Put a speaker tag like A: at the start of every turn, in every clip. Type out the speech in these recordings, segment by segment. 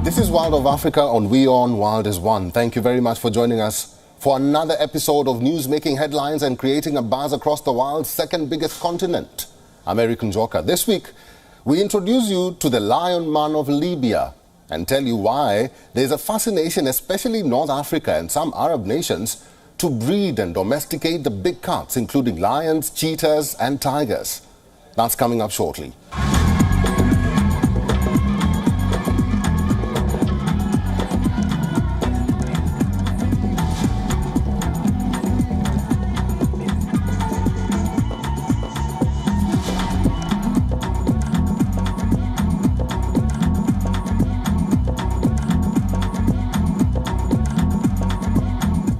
A: This is World of Africa on WION World is One. Thank you very much for joining us for another episode of news making headlines and creating a buzz across the world's second biggest continent, American Njoka. This week, we introduce you to the lion man of Libya and tell you why there's a fascination, especially in North Africa and some Arab nations, to breed and domesticate the big cats, including lions, cheetahs and tigers. That's coming up shortly.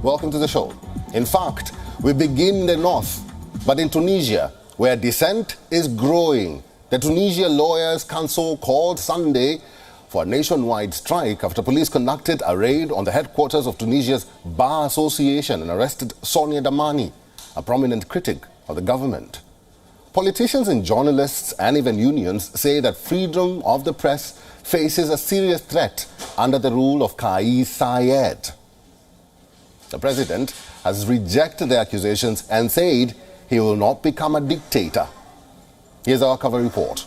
A: Welcome to the show. In fact, we begin in the north, but in Tunisia, where dissent is growing. The Tunisia Lawyers Council called Sunday for a nationwide strike after police conducted a raid on the headquarters of Tunisia's Bar Association and arrested Sonia Dahmani, a prominent critic of the government. Politicians and journalists and even unions say that freedom of the press faces a serious threat under the rule of Saied. The president has rejected the accusations and said he will not become a dictator. Here's our cover report.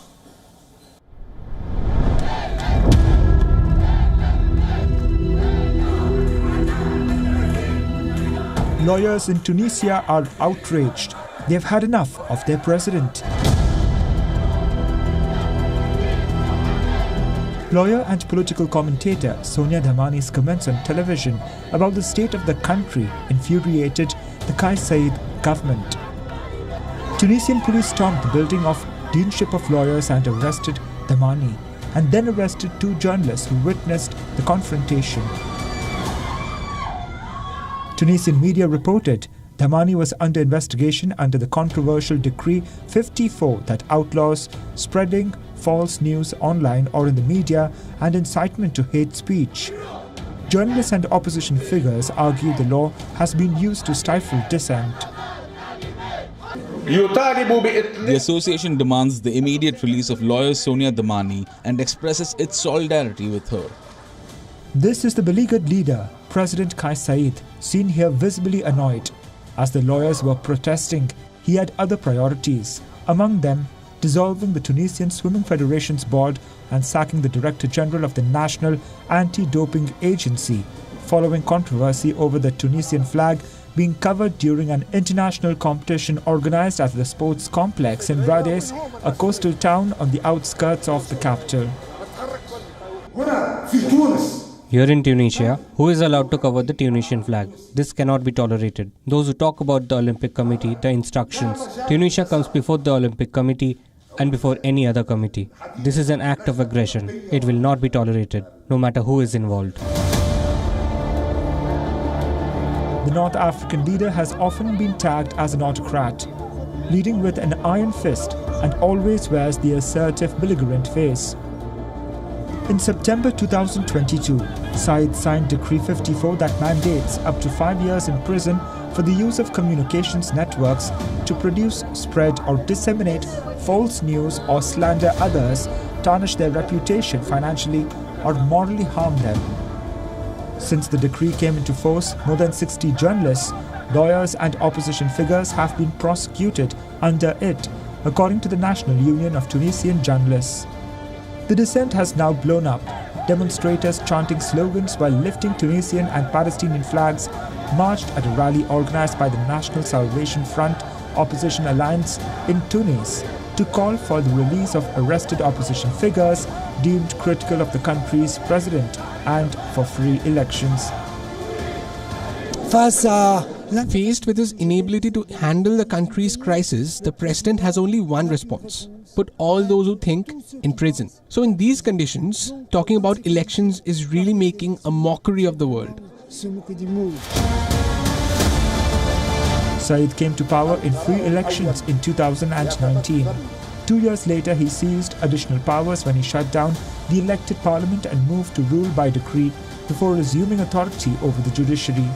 B: Lawyers in Tunisia are outraged. They've had enough of their president. Lawyer and political commentator Sonia Dahmani's comments on television about the state of the country infuriated the Saied government. Tunisian police stormed the building of Deanship of Lawyers and arrested Dahmani, and then arrested two journalists who witnessed the confrontation. Tunisian media reported Dahmani was under investigation under the controversial Decree 54 that outlaws spreading false news online or in the media and incitement to hate speech. Journalists and opposition figures argue the law has been used to stifle dissent.
C: The association demands the immediate release of lawyer Sonia Dahmani and expresses its solidarity with her.
B: This is the beleaguered leader, President Saied, seen here visibly annoyed. As the lawyers were protesting, he had other priorities, among them dissolving the Tunisian Swimming Federation's board and sacking the Director General of the National Anti-Doping Agency, following controversy over the Tunisian flag being covered during an international competition organized at the sports complex in Rades, a coastal town on the outskirts of the capital.
D: Here in Tunisia, who is allowed to cover the Tunisian flag? This cannot be tolerated. Those who talk about the Olympic Committee, the instructions. Tunisia comes before the Olympic Committee and before any other committee. This is an act of aggression. It will not be tolerated, no matter who is involved.
B: The North African leader has often been tagged as an autocrat, leading with an iron fist and always wears the assertive belligerent face. In September 2022, Saied signed Decree 54 that mandates up to 5 years in prison for the use of communications networks to produce, spread or disseminate false news or slander others, tarnish their reputation financially or morally harm them. Since the decree came into force, more than 60 journalists, lawyers and opposition figures have been prosecuted under it, according to the National Union of Tunisian Journalists. The dissent has now blown up. Demonstrators chanting slogans while lifting Tunisian and Palestinian flags marched at a rally organized by the National Salvation Front opposition alliance in Tunis to call for the release of arrested opposition figures deemed critical of the country's president and for free elections.
E: Faced with his inability to handle the country's crisis, the president has only one response: put all those who think in prison. So in these conditions, talking about elections is really making a mockery of the world.
B: Saied came to power in free elections in 2019. 2 years later, he seized additional powers when he shut down the elected parliament and moved to rule by decree before assuming authority over the judiciary.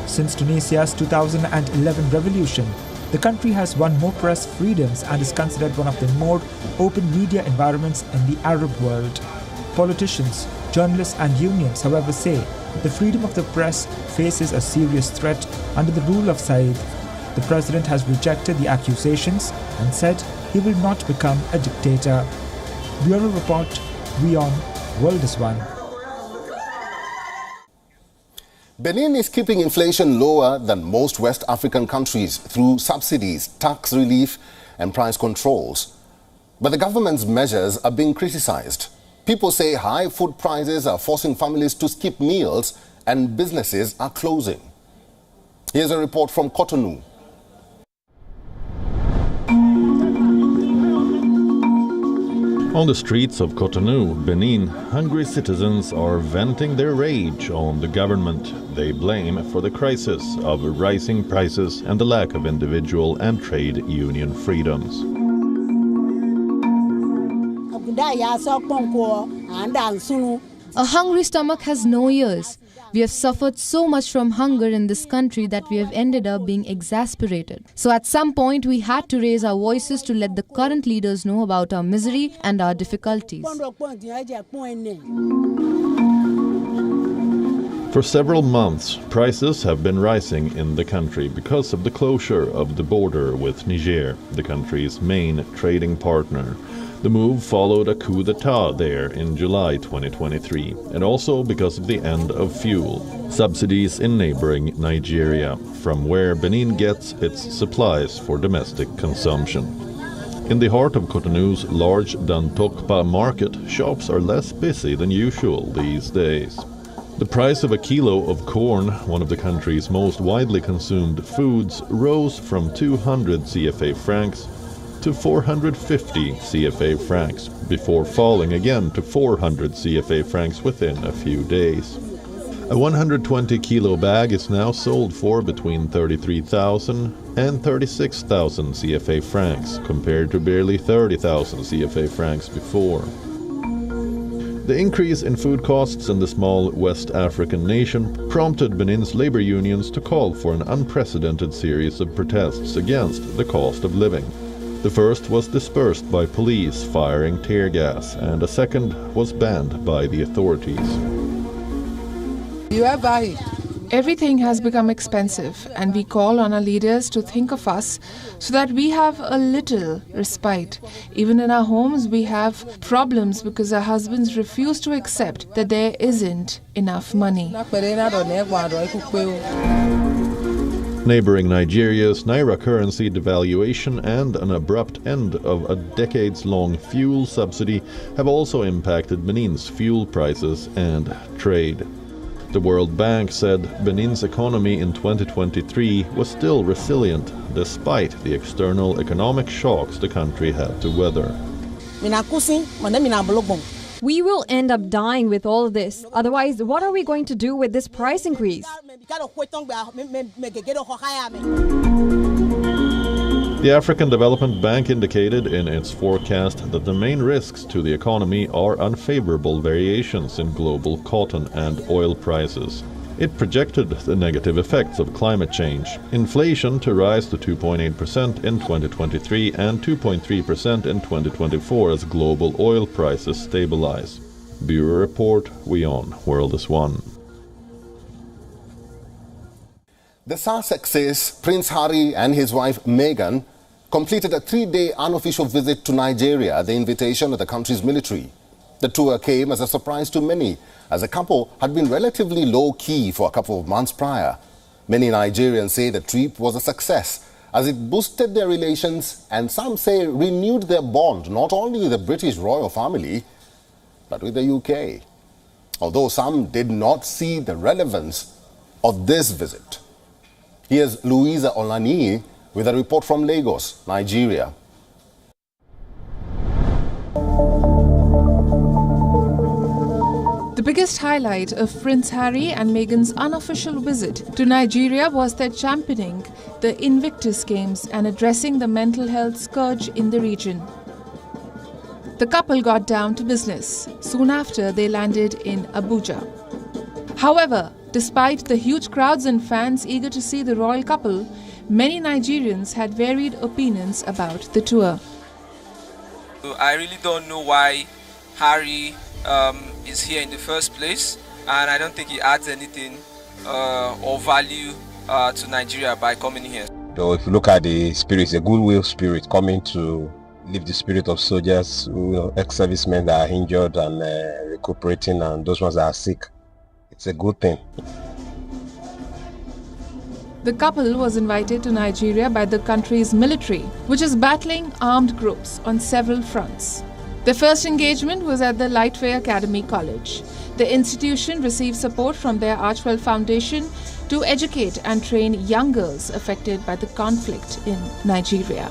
B: Since Tunisia's 2011 revolution, the country has won more press freedoms and is considered one of the more open media environments in the Arab world. Politicians, Journalists and unions, however, say the freedom of the press faces a serious threat under the rule of Saied. The president has rejected the accusations and said he will not become a dictator. Bureau Report, WION World is One.
A: Benin is keeping inflation lower than most West African countries through subsidies, tax relief and price controls. But the government's measures are being criticized. People say high food prices are forcing families to skip meals and businesses are closing. Here's a report from Cotonou.
F: On the streets of Cotonou, Benin, hungry citizens are venting their rage on the government. They blame for the crisis of rising prices and the lack of individual and trade union freedoms.
G: A hungry stomach has no ears. We have suffered so much from hunger in this country that we have ended up being exasperated. So at some point we had to raise our voices to let the current leaders know about our misery and our difficulties.
F: For several months, prices have been rising in the country because of the closure of the border with Niger, the country's main trading partner. The move followed a coup d'etat there in July 2023, and also because of the end of fuel subsidies in neighboring Nigeria, from where Benin gets its supplies for domestic consumption. In the heart of Cotonou's large Njoka market, shops are less busy than usual these days. The price of a kilo of corn, one of the country's most widely consumed foods, rose from 200 CFA francs to 450 CFA francs, before falling again to 400 CFA francs within a few days. A 120 kilo bag is now sold for between 33,000 and 36,000 CFA francs, compared to barely 30,000 CFA francs before. The increase in food costs in the small West African nation prompted Benin's labor unions to call for an unprecedented series of protests against the cost of living. The first was dispersed by police firing tear gas, and a second was banned by the authorities.
H: Everything has become expensive, and we call on our leaders to think of us so that we have a little respite. Even in our homes, we have problems because our husbands refuse to accept that there isn't enough money.
F: Neighboring Nigeria's Naira currency devaluation and an abrupt end of a decades-long fuel subsidy have also impacted Benin's fuel prices and trade. The World Bank said Benin's economy in 2023 was still resilient despite the external economic shocks the country had to weather.
I: We will end up dying with all of this. Otherwise, what are we going to do with this price increase?
F: The African Development Bank indicated in its forecast that the main risks to the economy are unfavorable variations in global cotton and oil prices. It projected the negative effects of climate change, inflation to rise to 2.8% in 2023 and 2.3% in 2024 as global oil prices stabilize. Bureau Report, WION World is One.
A: The Sussexes, Prince Harry and his wife Meghan, completed a 3-day unofficial visit to Nigeria at the invitation of the country's military. The tour came as a surprise to many, as the couple had been relatively low-key for a couple of months prior. Many Nigerians say the trip was a success, as it boosted their relations and some say renewed their bond not only with the British royal family, but with the UK. Although some did not see the relevance of this visit. Here's Louisa Olani with a report from Lagos, Nigeria.
H: The biggest highlight of Prince Harry and Meghan's unofficial visit to Nigeria was their championing the Invictus Games and addressing the mental health scourge in the region. The couple got down to business soon after they landed in Abuja. However, despite the huge crowds and fans eager to see the royal couple, many Nigerians had varied opinions about the tour.
J: I really don't know why Harry is here in the first place, and I don't think he adds anything or value to Nigeria by coming here.
K: So if you look at the spirit, it's a goodwill spirit coming to lift the spirit of soldiers, ex-servicemen that are injured and recuperating, and those ones that are sick. It's a good thing.
H: The couple was invited to Nigeria by the country's military, which is battling armed groups on several fronts. Their first engagement was at the Lightway Academy College. The institution received support from their Archwell Foundation to educate and train young girls affected by the conflict in Nigeria.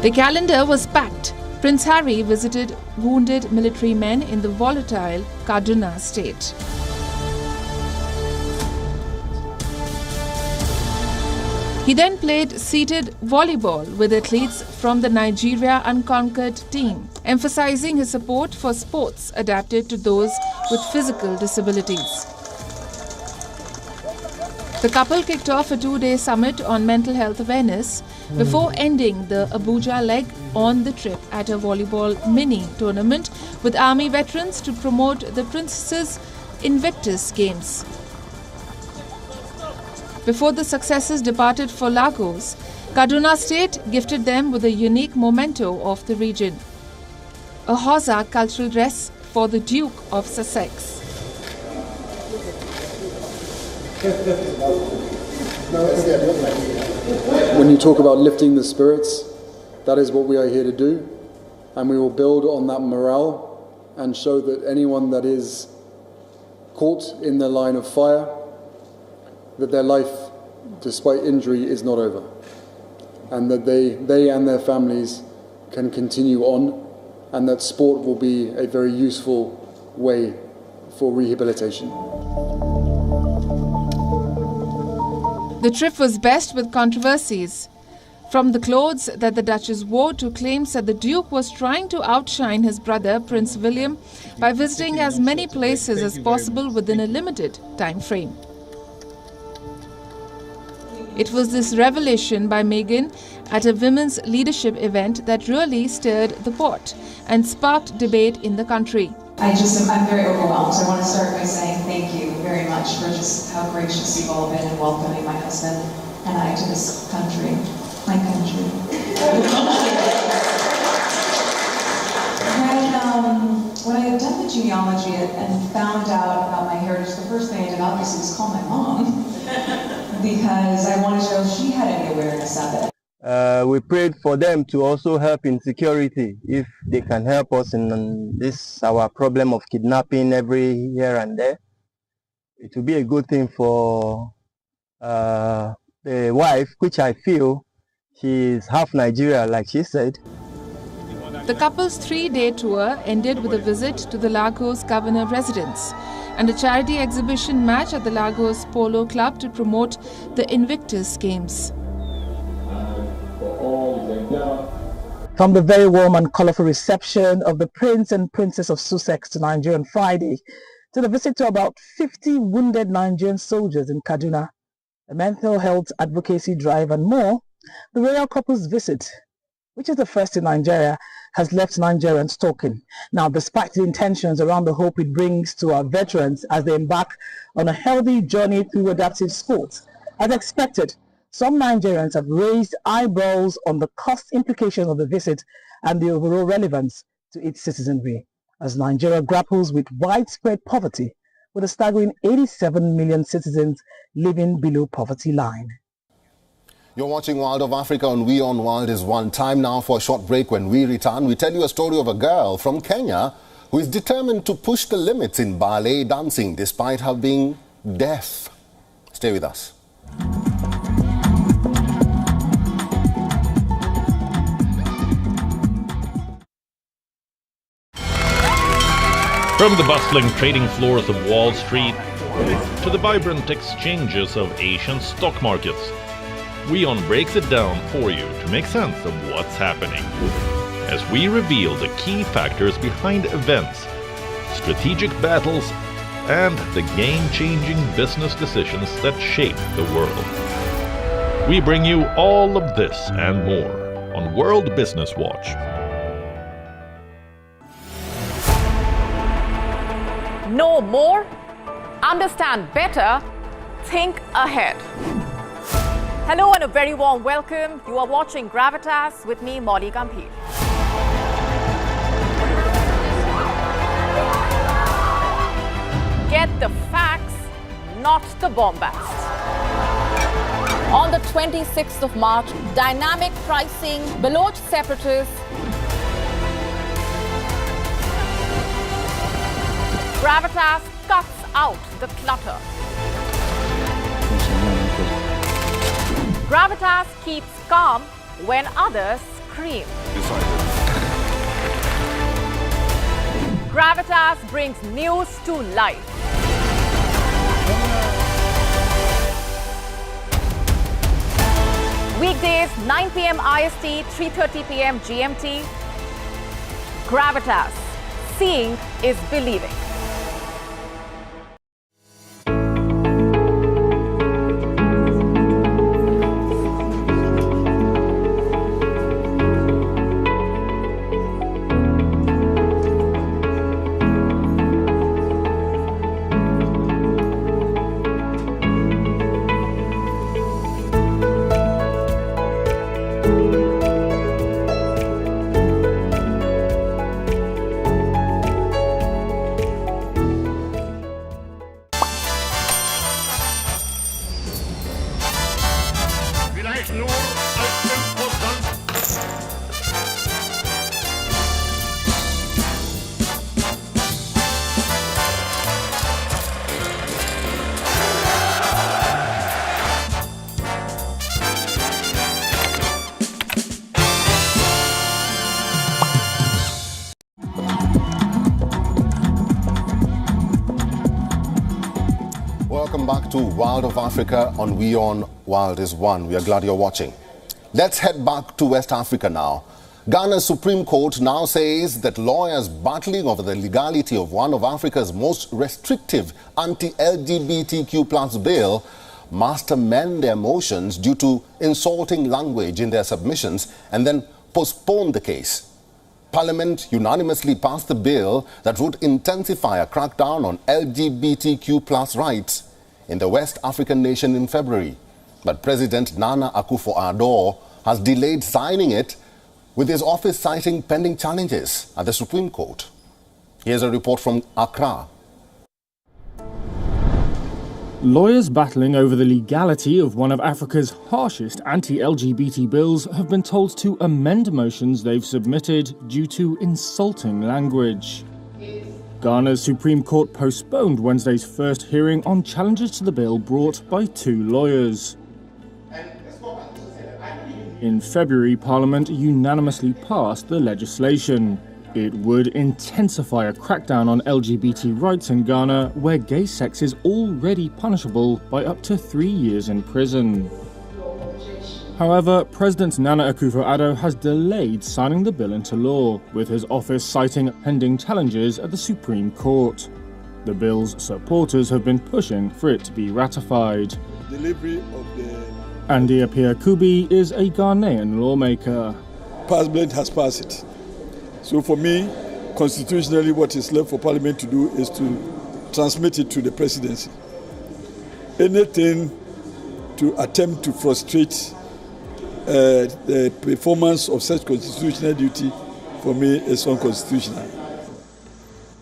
H: The calendar was packed. Prince Harry visited wounded military men in the volatile Kaduna state. He then played seated volleyball with athletes from the Nigeria Unconquered team, emphasizing his support for sports adapted to those with physical disabilities. The couple kicked off a 2-day summit on mental health awareness before ending the Abuja leg on the trip at a volleyball mini tournament with army veterans to promote the Princess Invictus Games. Before the successors departed for Lagos, Kaduna State gifted them with a unique memento of the region, a Hausa cultural dress for the Duke of Sussex.
L: When you talk about lifting the spirits, that is what we are here to do, and we will build on that morale and show that anyone that is caught in the line of fire, that their life, despite injury, is not over, and that they and their families can continue on, and that sport will be a very useful way for rehabilitation.
H: The trip was best with controversies, from the clothes that the Duchess wore to claims that the Duke was trying to outshine his brother, Prince William, by visiting as many places as possible within a limited time frame. It was this revelation by Meghan at a women's leadership event that really stirred the pot and sparked debate in the country.
M: I'm very overwhelmed. So I want to start by saying thank you very much for just how gracious you've all been in welcoming my husband and I to this country, my country. When I had done the genealogy and found out about my heritage, the first thing I did obviously was call my mom because I wanted to know if she had any awareness of it.
N: We prayed for them to also help in security, if they can help us in this, our problem of kidnapping every here and there. It will be a good thing for the wife, which I feel she's half Nigeria, like she said.
H: The couple's 3-day tour ended with a visit to the Lagos Governor residence and a charity exhibition match at the Lagos Polo Club to promote the Invictus Games.
O: From the very warm and colourful reception of the Prince and Princess of Sussex to Nigeria on Friday, to the visit to about 50 wounded Nigerian soldiers in Kaduna, a mental health advocacy drive and more, the royal couple's visit, which is the first in Nigeria, has left Nigerians talking. Now, despite the intentions around the hope it brings to our veterans as they embark on a healthy journey through adaptive sports, as expected, some Nigerians have raised eyebrows on the cost implications of the visit and the overall relevance to its citizenry, as Nigeria grapples with widespread poverty, with a staggering 87 million citizens living below poverty line.
A: You're watching World of Africa on WION World. Is one time now for a short break. When we return, we tell you a story of a girl from Kenya who is determined to push the limits in ballet dancing despite her being deaf. Stay with us.
F: From the bustling trading floors of Wall Street to the vibrant exchanges of Asian stock markets, WION breaks it down for you to make sense of what's happening, as we reveal the key factors behind events, strategic battles, and the game-changing business decisions that shape the world. We bring you all of this and more on World Business Watch.
P: Know more, understand better, think ahead. Hello and a very warm welcome. You are watching Gravitas with me, Molly Gambhir. Get the facts, not the bombast. On the 26th of March, dynamic pricing, Baloch separatists, Gravitas cuts out the clutter. Gravitas keeps calm when others scream. Gravitas brings news to life. Weekdays, 9 p.m. IST, 3:30 p.m. GMT. Gravitas. Seeing is believing.
A: Welcome back to World of Africa on WION World is One. We are glad you're watching. Let's head back to West Africa now. Ghana's Supreme Court now says that lawyers battling over the legality of one of Africa's most restrictive anti-LGBTQ+ bill must amend their motions due to insulting language in their submissions and then postpone the case. Parliament unanimously passed the bill that would intensify a crackdown on LGBTQ+ rights in the West African nation in February. But President Nana Akufo-Addo has delayed signing it, with his office citing pending challenges at the Supreme Court. Here's a report from Accra.
Q: Lawyers battling over the legality of one of Africa's harshest anti-LGBT bills have been told to amend motions they've submitted due to insulting language. Ghana's Supreme Court postponed Wednesday's first hearing on challenges to the bill brought by two lawyers. In February, Parliament unanimously passed the legislation. It would intensify a crackdown on LGBT rights in Ghana, where gay sex is already punishable by up to 3 years in prison. However, President Nana Akufo-Addo has delayed signing the bill into law, with his office citing pending challenges at the Supreme Court. The bill's supporters have been pushing for it to be ratified.
R: Delivery of the
Q: Andy Appiah Kubi is a Ghanaian lawmaker.
R: Parliament has passed it. So for me, constitutionally, what is left for Parliament to do is to transmit it to the presidency. Anything to attempt to frustrate the performance of such constitutional duty, for me, is unconstitutional.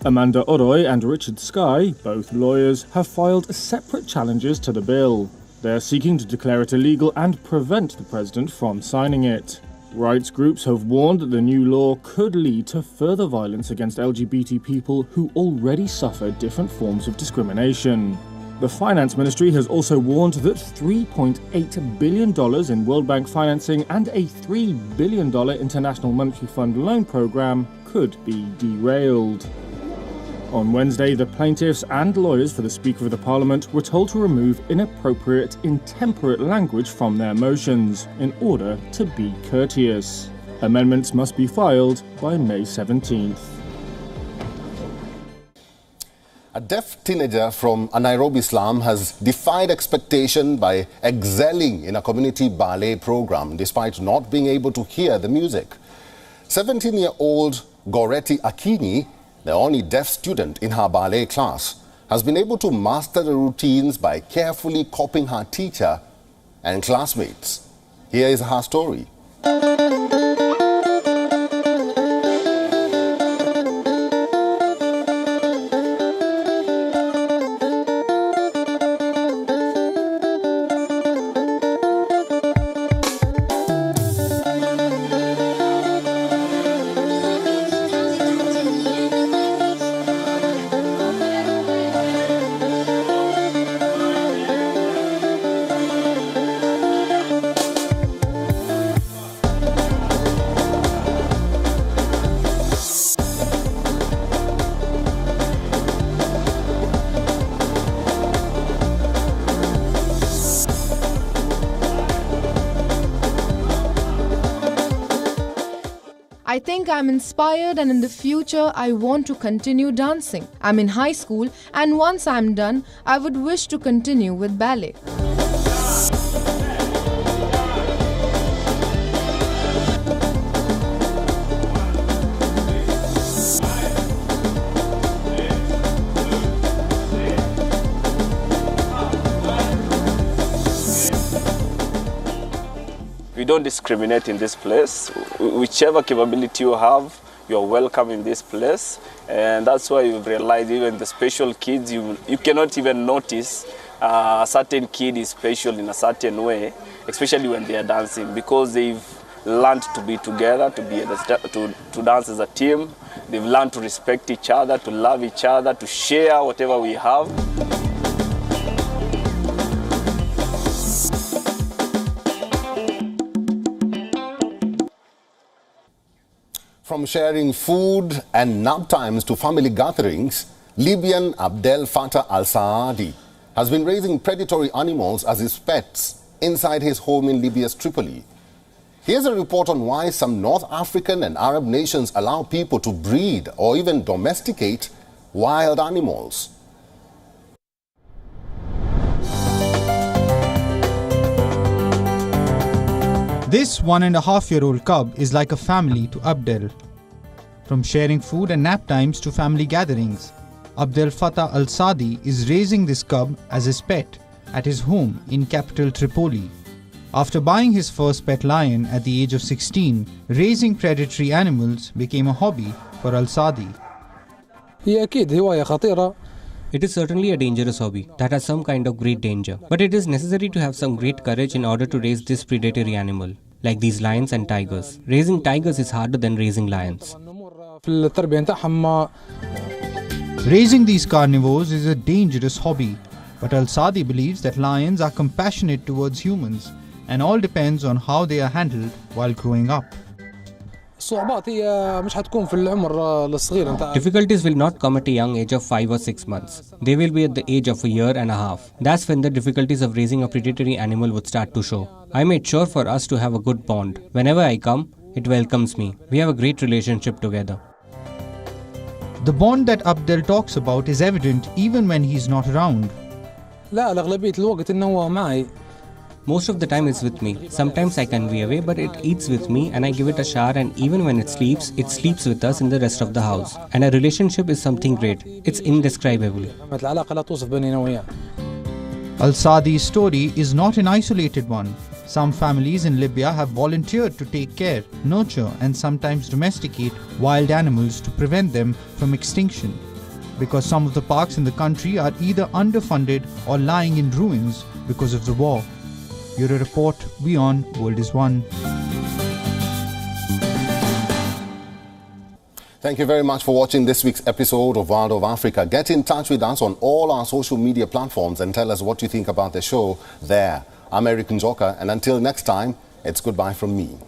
Q: Amanda Oroy and Richard Sky, both lawyers, have filed separate challenges to the bill. They're seeking to declare it illegal and prevent the president from signing it. Rights groups have warned that the new law could lead to further violence against LGBT people who already suffer different forms of discrimination. The Finance Ministry has also warned that $3.8 billion in World Bank financing and a $3 billion International Monetary Fund loan program could be derailed. On Wednesday, the plaintiffs and lawyers for the Speaker of the Parliament were told to remove inappropriate, intemperate language from their motions in order to be courteous. Amendments must be filed by May 17th.
A: A deaf teenager from a Nairobi slum has defied expectation by excelling in a community ballet program despite not being able to hear the music. 17-year-old Goretti Akini, the only deaf student in her ballet class, has been able to master the routines by carefully copying her teacher and classmates. Here is her story.
G: I think I'm inspired, and in the future I want to continue dancing. I'm in high school, and once I'm done, I would wish to continue with ballet.
S: We don't discriminate in this place. Whichever capability you have, you're welcome in this place. And that's why you've realized even the special kids, you cannot even notice a certain kid is special in a certain way, especially when they are dancing, because they've learned to be together, to dance as a team. They've learned to respect each other, to love each other, to share whatever we have.
A: From sharing food and nap times to family gatherings, Libyan Abdel Fattah al-Saadi has been raising predatory animals as his pets inside his home in Libya's Tripoli. Here's a report on why some North African and Arab nations allow people to breed or even domesticate wild animals.
T: This 1.5-year-old cub is like a family to Abdel. From sharing food and nap times to family gatherings, Abdel Fattah al-Saadi is raising this cub as his pet at his home in capital Tripoli. After buying his first pet lion at the age of 16, raising predatory animals became a hobby for al-Saadi.
D: It is certainly a dangerous hobby that has some kind of great danger. But it is necessary to have some great courage in order to raise this predatory animal, like these lions and tigers. Raising tigers is harder than raising lions.
T: Raising these carnivores is a dangerous hobby, but al-Saadi believes that lions are compassionate towards humans, and all depends on how they are handled while growing up.
D: Difficulties will not come at a young age of 5 or 6 months. They will be at the age of 1.5 years. That's when the difficulties of raising a predatory animal would start to show. I made sure for us to have a good bond. Whenever I come, it welcomes me. We have a great relationship together.
T: The bond that Abdel talks about is evident even when he's not around.
D: Most of the time it's with me. Sometimes I can be away, but it eats with me and I give it a shower, and even when it sleeps with us in the rest of the house. And our relationship is something great. It's indescribable.
T: Al-Saadi's story is not an isolated one. Some families in Libya have volunteered to take care, nurture and sometimes domesticate wild animals to prevent them from extinction. Because some of the parks in the country are either underfunded or lying in ruins because of the war. Bureau Report, WION World is One.
A: Thank you very much for watching this week's episode of World of Africa. Get in touch with us on all our social media platforms and tell us what you think about the show there. I'm Njoka, and until next time, it's goodbye from me.